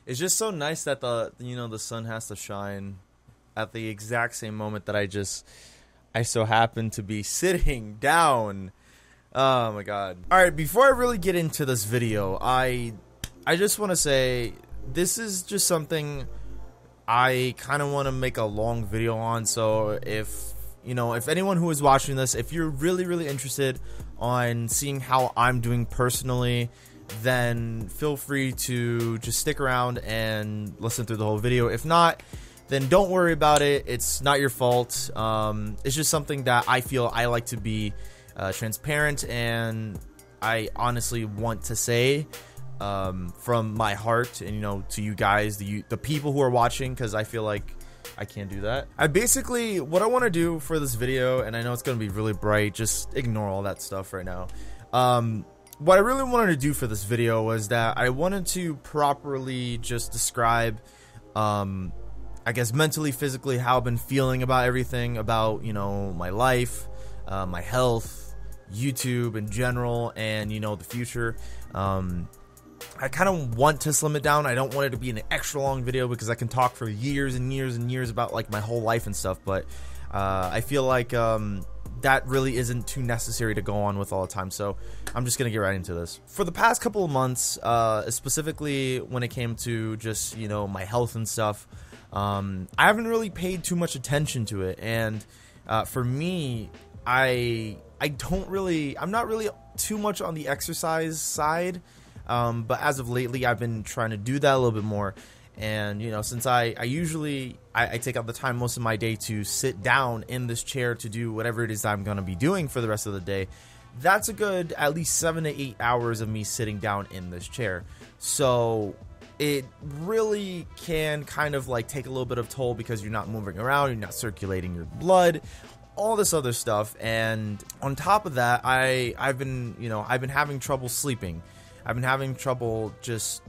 It's just so nice that the sun has to shine at the exact same moment that I so happen to be sitting down. Oh my god. Alright, before I really get into this video, I just want to say this is just something I kind of want to make a long video on. So if anyone who is watching this, if you're really interested on seeing how I'm doing personally, then feel free to just stick around and listen through the whole video. If not, then don't worry about it. It's not your fault. It's just something that I feel I like to be transparent, and I honestly want to say from my heart, and to you guys, the people who are watching, because I feel like I can't do that. What I want to do for this video, and I know it's going to be really bright, just ignore all that stuff right now. What I really wanted to do for this video was that I wanted to properly just describe, I guess mentally, physically, how I've been feeling about everything, about, my life, my health, YouTube in general, and, the future. I kind of want to slim it down. I don't want it to be an extra long video because I can talk for years and years and years about like my whole life and stuff, but I feel like that really isn't too necessary to go on with all the time, so I'm just gonna get right into this. For the past couple of months, specifically when it came to just my health and stuff, I haven't really paid too much attention to it, and for me, I'm not really too much on the exercise side, but as of lately I've been trying to do that a little bit more. And since I usually take out the time most of my day to sit down in this chair to do whatever it is I'm going to be doing for the rest of the day, that's a good at least 7 to 8 hours of me sitting down in this chair. So it really can kind of like take a little bit of toll because you're not moving around, you're not circulating your blood, all this other stuff. And on top of that, I've been having trouble sleeping. I've been having trouble just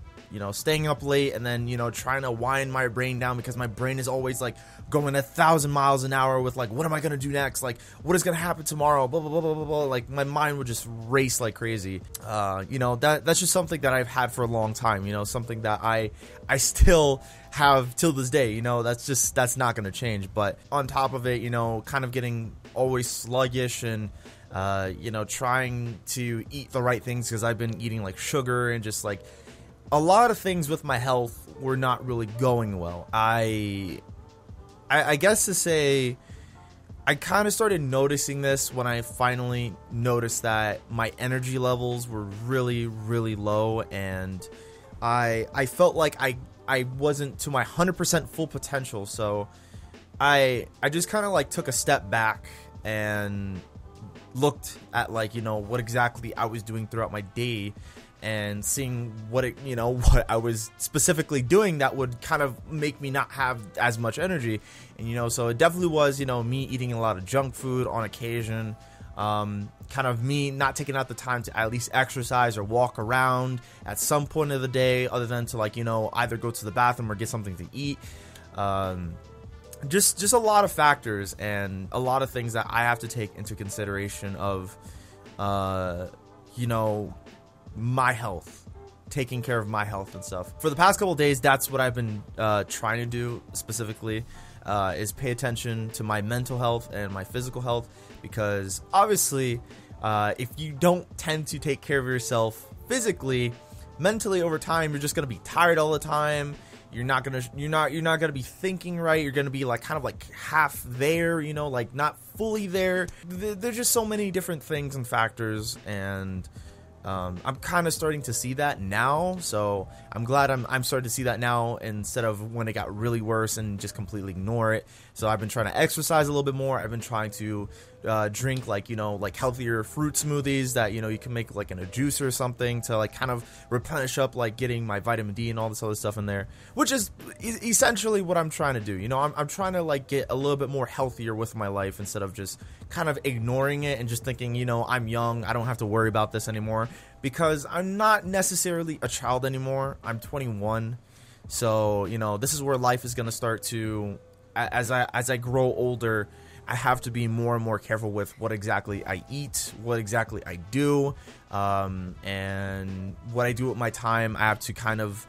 staying up late, and then trying to wind my brain down because my brain is always like going 1,000 miles an hour with like, what am I gonna do next, like what is gonna happen tomorrow, blah blah blah blah blah blah. Like my mind would just race like crazy. That's just something that I've had for a long time, something that I still have till this day. That's not gonna change. But on top of it, kind of getting always sluggish, and trying to eat the right things because I've been eating like sugar, and just like a lot of things with my health were not really going well. I guess to say, I kind of started noticing this when I finally noticed that my energy levels were really low, and I felt like I wasn't to my 100% full potential. So I just kind of like took a step back and looked at like what exactly I was doing throughout my day, and seeing what I was specifically doing that would kind of make me not have as much energy. And so it definitely was me eating a lot of junk food on occasion, kind of me not taking out the time to at least exercise or walk around at some point of the day, other than to like either go to the bathroom or get something to eat. Just a lot of factors and a lot of things that I have to take into consideration of my health, taking care of my health and stuff. For the past couple of days, that's what I've been trying to do specifically, is pay attention to my mental health and my physical health, because obviously if you don't tend to take care of yourself physically, mentally over time you're just going to be tired all the time. You're not gonna be thinking right. You're gonna be like kind of like half there, like not fully there. There's just so many different things and factors, and I'm kind of starting to see that now, so I'm glad I'm starting to see that now instead of when it got really worse and just completely ignore it. So I've been trying to exercise a little bit more. I've been trying to drink like like healthier fruit smoothies that you can make like in a juice or something to like kind of replenish up like getting my vitamin D and all this other stuff in there, which is essentially what I'm trying to do. I'm trying to like get a little bit more healthier with my life instead of just kind of ignoring it and just thinking I'm young, I don't have to worry about this anymore, because I'm not necessarily a child anymore. I'm 21, so this is where life is going to start to, as I grow older, I have to be more and more careful with what exactly I eat, what exactly I do, and what I do with my time. I have to kind of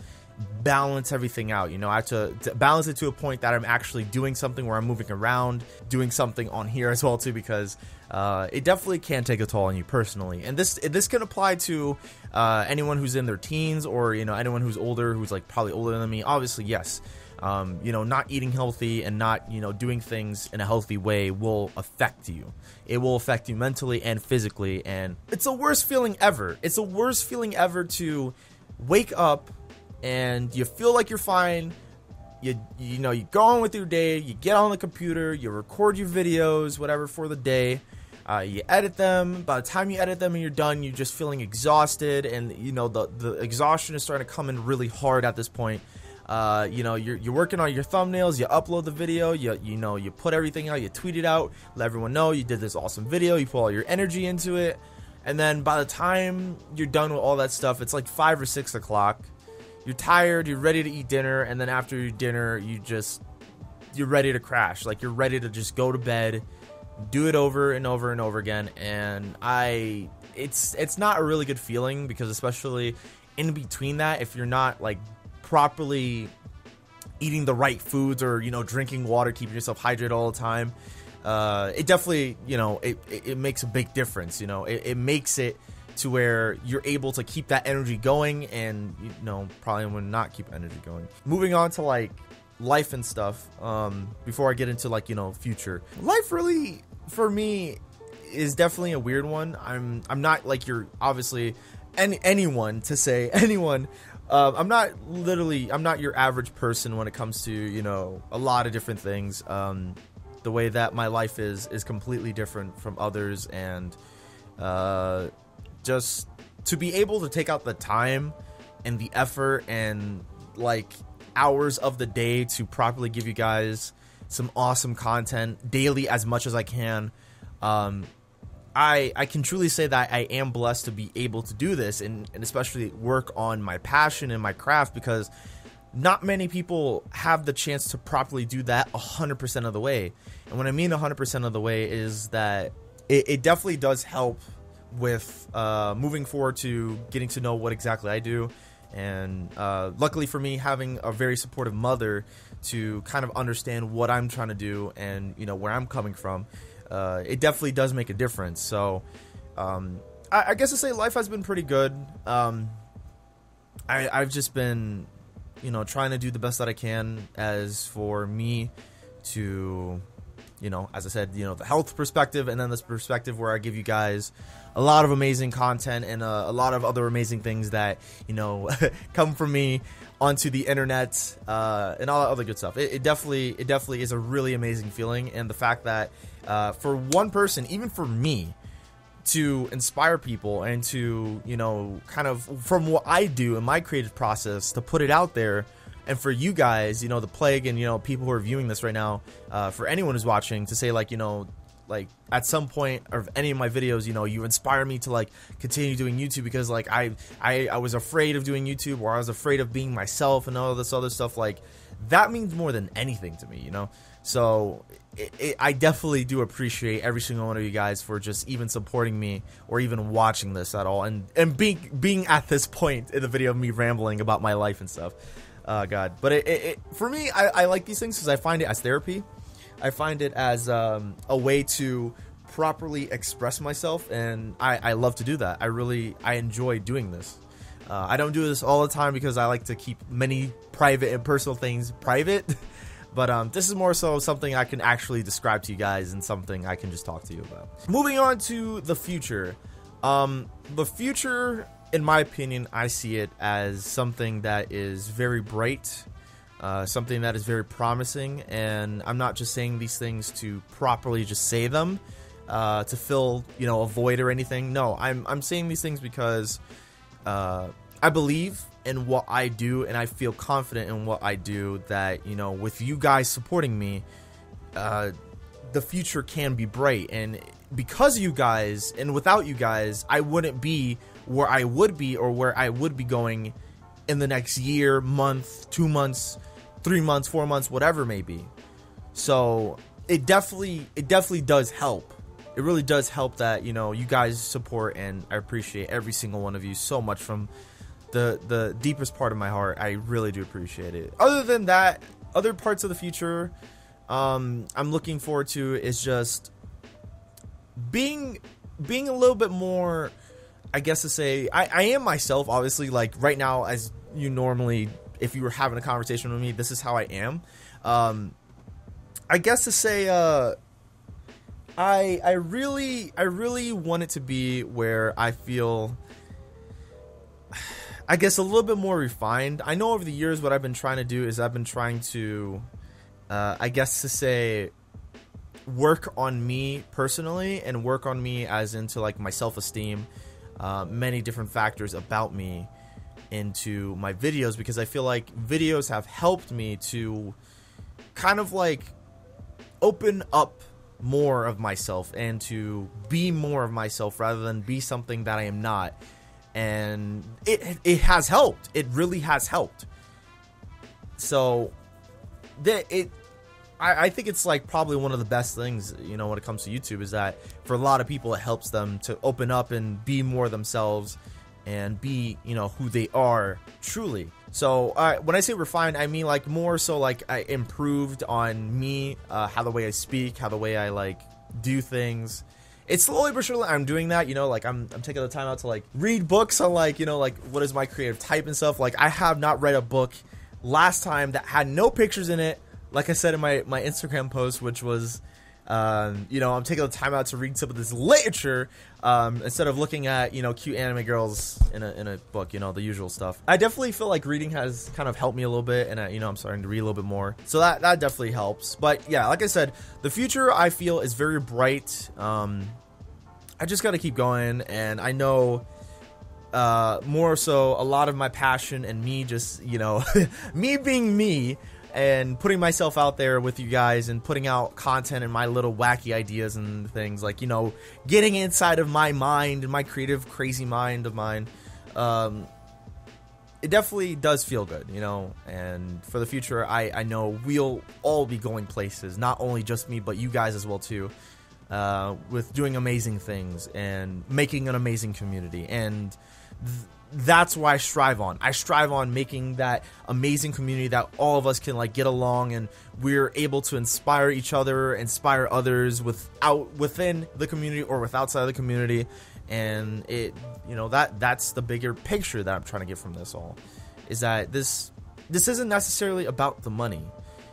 balance everything out. I have to balance it to a point that I'm actually doing something where I'm moving around, doing something on here as well too, because it definitely can take a toll on you personally. And this can apply to anyone who's in their teens, or anyone who's older, who's like probably older than me. Obviously, yes. Not eating healthy and not, doing things in a healthy way will affect you. It will affect you mentally and physically, and it's the worst feeling ever. It's the worst feeling ever to wake up and you feel like you're fine. You go on with your day, you get on the computer, you record your videos, whatever, for the day. You edit them. By the time you edit them and you're done, you're just feeling exhausted, and the exhaustion is starting to come in really hard at this point. You're working on your thumbnails, you upload the video, you put everything out, you tweet it out, let everyone know you did this awesome video, you put all your energy into it, and then by the time you're done with all that stuff, it's like 5 or 6 o'clock. You're tired, you're ready to eat dinner, and then after your dinner, you're ready to crash. Like, you're ready to just go to bed, do it over and over and over again, and it's not a really good feeling, because especially in between that, if you're not like properly eating the right foods, or drinking water, keeping yourself hydrated all the time, it definitely it makes a big difference. It makes it to where you're able to keep that energy going, and probably would not keep energy going. Moving on to like life and stuff, before I get into like future life, really for me is definitely a weird one. I'm not like you're obviously anyone to say anyone. I'm not your average person when it comes to, a lot of different things. The way that my life is completely different from others, and just to be able to take out the time and the effort and like hours of the day to properly give you guys some awesome content daily as much as I can. I can truly say that I am blessed to be able to do this, and especially work on my passion and my craft, because not many people have the chance to properly do that 100% of the way. And what I mean 100% of the way is that it definitely does help with moving forward to getting to know what exactly I do. And luckily for me, having a very supportive mother to kind of understand what I'm trying to do and where I'm coming from, it definitely does make a difference. So I guess to say life has been pretty good. I've just been trying to do the best that I can as for me to as I said, the health perspective, and then this perspective where I give you guys a lot of amazing content and a lot of other amazing things that come from me onto the internet, and all that other good stuff. It definitely is a really amazing feeling, and the fact that for one person, even for me, to inspire people and to kind of from what I do in my creative process to put it out there, and for you guys, the plague, and people who are viewing this right now, for anyone who's watching, to say like like at some point of any of my videos, you inspire me to like continue doing YouTube, because like I was afraid of doing YouTube, or I was afraid of being myself and all this other stuff. Like, that means more than anything to me, So I definitely do appreciate every single one of you guys for just even supporting me, or even watching this at all, and being at this point in the video of me rambling about my life and stuff. God, but for me, I like these things because I find it as therapy. I find it as a way to properly express myself, and I love to do that. I enjoy doing this. I don't do this all the time because I like to keep many private and personal things private, but this is more so something I can actually describe to you guys, and something I can just talk to you about. Moving on to the future. The future, in my opinion, I see it as something that is very bright, something that is very promising, and I'm not just saying these things to properly just say them, to fill, a void or anything. No, I'm saying these things because I believe in what I do, and I feel confident in what I do, that, with you guys supporting me, the future can be bright. And because of you guys, and without you guys, I wouldn't be where I would be, or where I would be going in the next year, month, 2 months, 3 months, 4 months, whatever it may be. So it definitely does help. It really does help that, you guys support, and I appreciate every single one of you so much, from the deepest part of my heart, I really do appreciate it. Other than that, other parts of the future I'm looking forward to is just being a little bit more, I guess to say, I am myself, obviously. Like right now, as you normally, if you were having a conversation with me, this is how I am. I guess to say, I really want it to be where I feel, I guess, a little bit more refined. I know over the years what I've been trying to do is I've been trying to, I guess to say, work on me personally and work on me as into like my self-esteem, many different factors about me into my videos, because I feel like videos have helped me to kind of like open up more of myself and to be more of myself rather than be something that I am not. And it has helped. It really has helped. So I think it's like probably one of the best things, you know, when it comes to YouTube, is that for a lot of people it helps them to open up and be more themselves and be, you know, who they are truly. So when I say refined, I mean like more so like I improved on me, how the way I speak, how the way I like do things. It's slowly but surely I'm doing that, you know, like I'm taking the time out to like read books on like, you know, like what is my creative type and stuff. Like I have not read a book last time that had no pictures in it. Like I said in my Instagram post, which was, you know, I'm taking the time out to read some of this literature instead of looking at, you know, cute anime girls in a book, you know, the usual stuff. I definitely feel like reading has kind of helped me a little bit, and you know, I'm starting to read a little bit more, so that definitely helps. But yeah, like I said, the future I feel is very bright. I just got to keep going, and I know more so a lot of my passion and me just, you know, me being me and putting myself out there with you guys and putting out content and my little wacky ideas and things, like, you know, getting inside of my mind and my creative crazy mind of mine, it definitely does feel good, you know. And for the future, I know we'll all be going places, not only just me but you guys as well too, with doing amazing things and making an amazing community. And that's what I strive on. I strive on making that amazing community that all of us can like get along, and we're able to inspire each other, inspire others within the community or with outside the community. And it, you know, that's the bigger picture that I'm trying to get from this all, is that this isn't necessarily about the money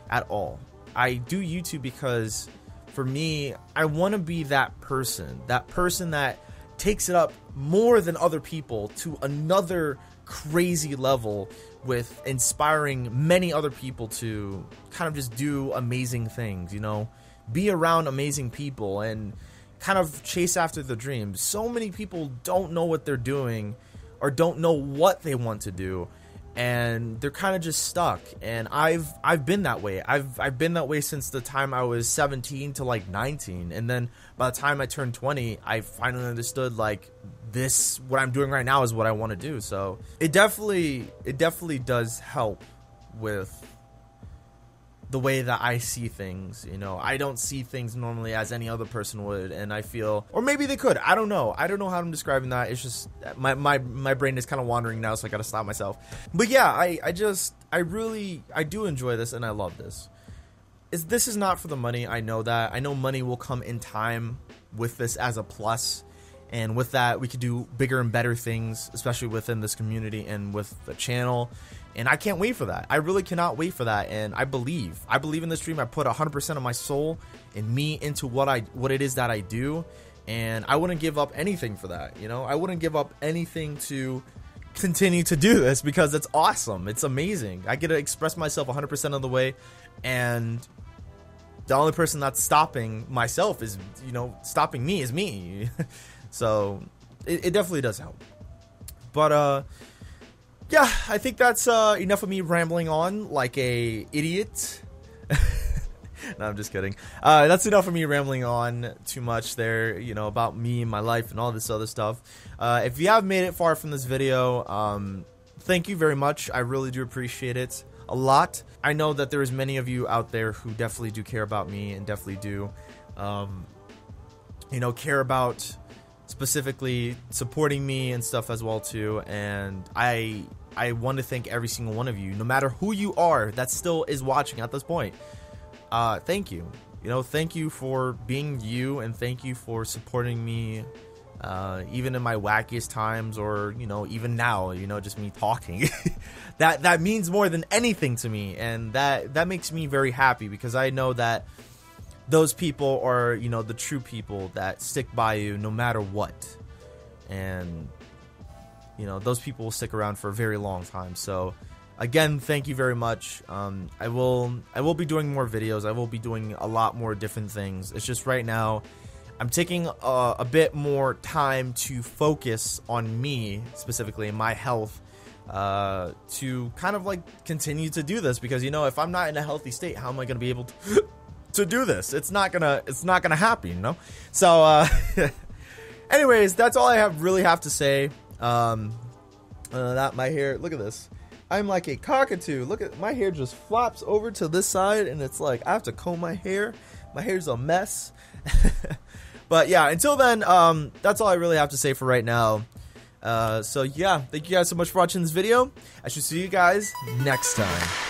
at all. I do YouTube because for me, I want to be that person that takes it up more than other people to another crazy level, with inspiring many other people to kind of just do amazing things, you know, be around amazing people and kind of chase after their dreams. So many people don't know what they're doing or don't know what they want to do, and they're kind of just stuck. And I've been that way. I've been that way since the time I was 17 to like 19, and then by the time I turned 20, I finally understood like this, what I'm doing right now is what I want to do. So it definitely does help with the way that I see things. You know, I don't see things normally as any other person would, and I feel, or maybe they could, I don't know how I'm describing that. It's just my brain is kind of wandering now, so I gotta stop myself. But yeah, I do enjoy this, and I love this. This is not for the money. I know that. I know money will come in time with this as a plus, and with that we could do bigger and better things, especially within this community and with the channel. And I can't wait for that. I really cannot wait for that. And I believe in this dream. I put 100% of my soul and me into what it is that I do, and I wouldn't give up anything for that. You know, I wouldn't give up anything to continue to do this, because it's awesome. It's amazing. I get to express myself 100% of the way, and the only person that's stopping myself is, you know, stopping me is me. So it definitely does help. But yeah, I think that's enough of me rambling on like a idiot. No, I'm just kidding. That's enough of me rambling on too much there, you know, about me and my life and all this other stuff. If you have made it far from this video, thank you very much. I really do appreciate it a lot. I know that there's many of you out there who definitely do care about me and definitely do, you know, care about specifically supporting me and stuff as well too. And I want to thank every single one of you, no matter who you are that still is watching at this point. Thank you. You know, thank you for being you, and thank you for supporting me, even in my wackiest times, or, you know, even now, you know, just me talking. that means more than anything to me, and that makes me very happy, because I know that those people are, you know, the true people that stick by you no matter what. And, you know, those people will stick around for a very long time. So again, thank you very much. I will be doing more videos. I will be doing a lot more different things. It's just right now I'm taking a bit more time to focus on me, specifically my health, to kind of like continue to do this, because, you know, if I'm not in a healthy state, how am I going to be able to do this? It's not gonna happen, you know. So anyways, that's all I really have to say. That my hair, look at this, I'm like a cockatoo. Look at my hair, just flops over to this side, and it's like I have to comb my hair. My hair's a mess. But yeah, until then, that's all I really have to say for right now. So yeah, thank you guys so much for watching this video. I should see you guys next time.